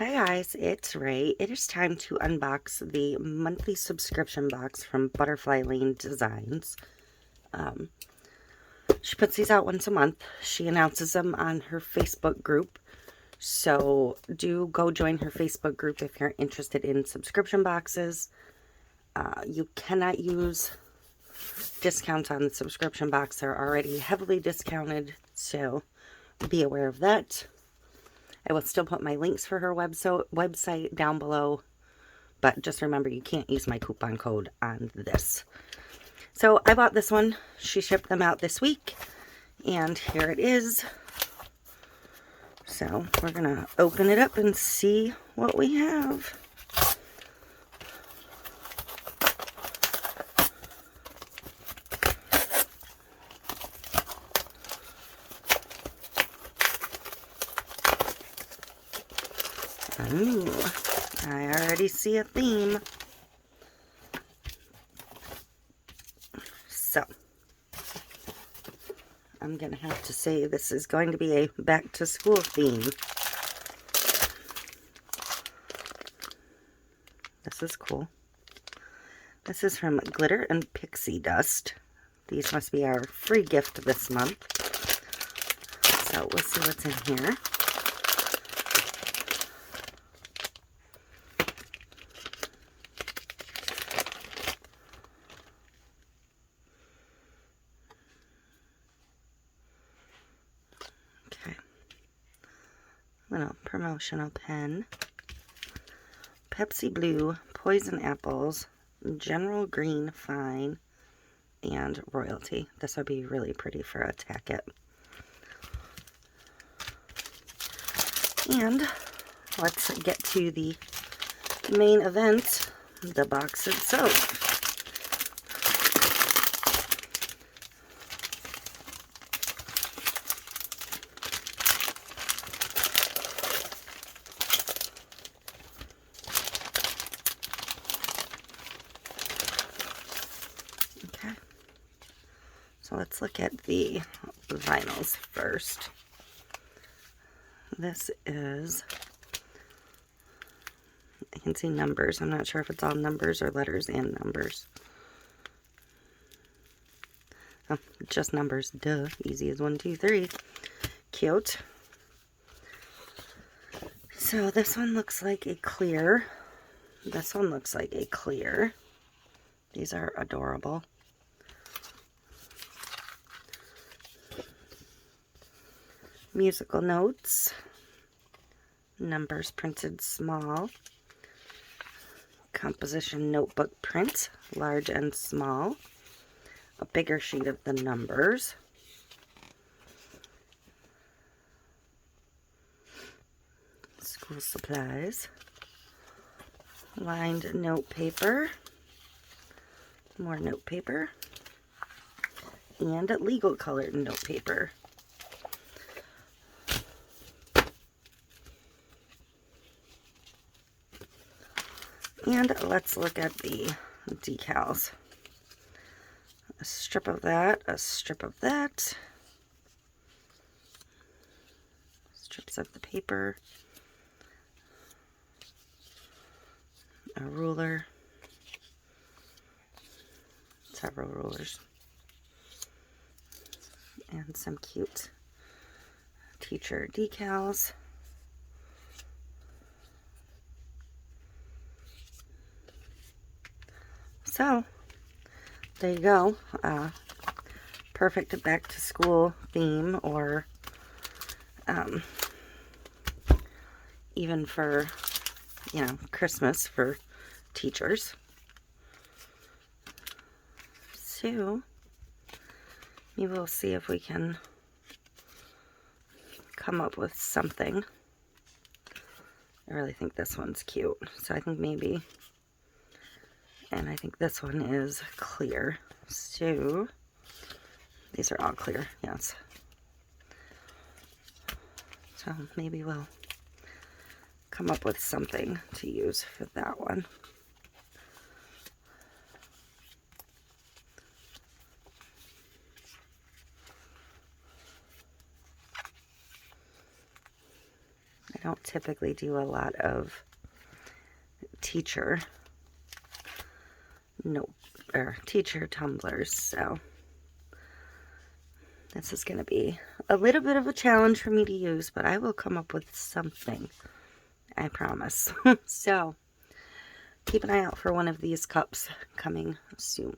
Hi guys, it's Ray. It is time to unbox the monthly subscription box from Butterfly Lane Designs. She puts these out once a month. She announces them on her Facebook group. So do go join her Facebook group if you're interested in subscription boxes. You cannot use discounts on the subscription box. They're already heavily discounted, so be aware of that. I will still put my links for her website down below, but just remember you can't use my coupon code on this. So I bought this one. She shipped them out this week, and here it is. So we're gonna open it up and see what we have. Ooh, I already see a theme. So, I'm going to have to say this is going to be a back to school theme. This is cool. This is from Glitter and Pixie Dust. These must be our free gift this month. So, we'll see what's in here. Little promotional pen, Pepsi Blue, Poison Apples, General Green Fine, and Royalty. This would be really pretty for a tacket. And let's get to the main event, the box itself. So let's look at the vinyls first. This is, I can see numbers. I'm not sure if it's all numbers or letters and numbers. Oh, just numbers. Duh. Easy as 1, 2, 3. Cute. So this one looks like a clear. This one looks like a clear. These are adorable. Musical notes, numbers printed small, composition notebook print, large and small, a bigger sheet of the numbers, school supplies, lined note paper, more note paper, and legal colored note paper. And let's look at the decals. A strip of that, a strip of that, strips of the paper, a ruler, several rulers, and some cute teacher decals. So, there you go. Perfect back to school theme, or even for, Christmas for teachers. So, maybe we'll see if we can come up with something. I really think this one's cute. So I think maybe... And I think this one is clear. So, these are all clear, yes. So, maybe we'll come up with something to use for that one. I don't typically do a lot of teacher teacher tumblers, so this is going to be a little bit of a challenge for me to use, but I will come up with something, I promise. So keep an eye out for one of these cups coming soon.